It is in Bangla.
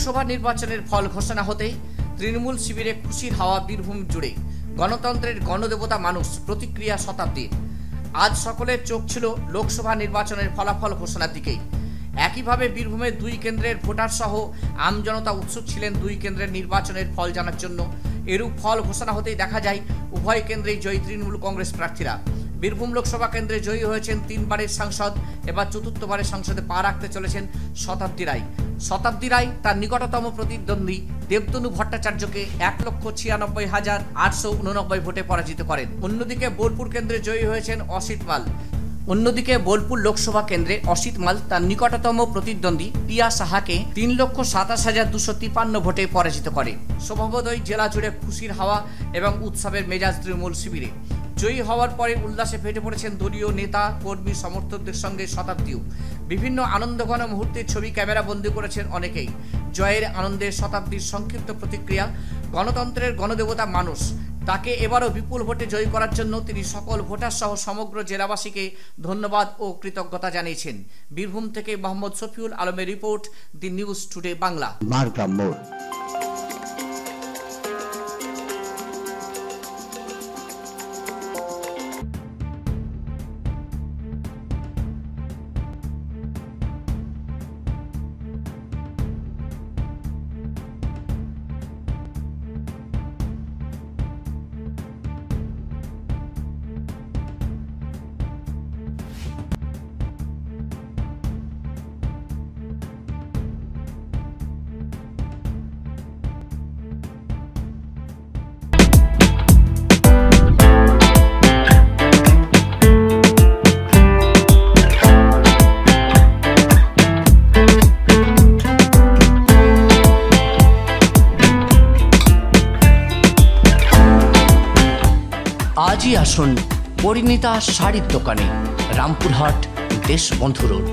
লোকসভা নির্বাচনের ফল ঘোষণা হতেই তৃণমূল শিবিরে খুশির হাওয়া বীরভূম জুড়ে। গণতন্ত্রের গণদেবতা মানুষ, প্রতিক্রিয়া শতাব্দীর। আজ সকলের চোখ ছিল লোকসভা নির্বাচনের ফলাফল ঘোষণার দিকেই। একইভাবে বীরভূমের দুই কেন্দ্রের ভোটার সহ আমজনতা উৎসুক ছিলেন দুই কেন্দ্রের নির্বাচনের ফল জানার জন্য। এরূপ ফল ঘোষণা হতেই দেখা যায় উভয় কেন্দ্রেই জয়ী তৃণমূল কংগ্রেস প্রার্থীরা। বীরভূম লোকসভা কেন্দ্রে জয়ী হয়েছেন 3 বারের সাংসদ, এবার 4র্থবারের সংসদে পা রাখতে চলেছেন শতাব্দী রায়। শতাব্দী রায় তার নিকটতম প্রতিদ্বন্দ্বী দেবতনু ভট্টাচার্যকে 1,96,889 ভোটে পরাজিত করেন। অন্যদিকে বোলপুর কেন্দ্রে জয়ী হয়েছেন অসিত মাল। অন্যদিকে বোলপুর লোকসভা কেন্দ্রে অসিত মাল তার নিকটতম প্রতিদ্বন্দ্বী পিয়া সাহাকে 3,27,253 ভোটে পরাজিত করে। স্বভাবতই জেলা জুড়ে খুশির হাওয়া এবং উৎসবের মেজাজ তৃণমূল শিবিরে। জয়ী হওয়ার পরে উল্লাসে ফেটে পড়েছেন দলীয় নেতা, কর্মী, সমর্থকদের সঙ্গে শতাব্দীও। বিভিন্ন আনন্দঘন মুহূর্তের ছবি ক্যামেরা বন্দী করেছেন অনেকেই। জয়ের আনন্দে শতাব্দীর সংক্ষিপ্ত প্রতিক্রিয়া। গণতন্ত্রের গণদেবতা মানুষ, তাকে এবারও বিপুল ভোটে জয়ী করার জন্য তিনি সকল ভোটার সহ সমগ্র জেলাবাসীকে ধন্যবাদ ও কৃতজ্ঞতা জানিয়েছেন। বীরভূম থেকে মোহাম্মদ শফিউল আলমের রিপোর্ট, দি নিউজ টুডে বাংলা। আজই আসুন পরিণীতা শাড়ির দোকানে, রামপুরহাট, দেশবন্ধু রোড।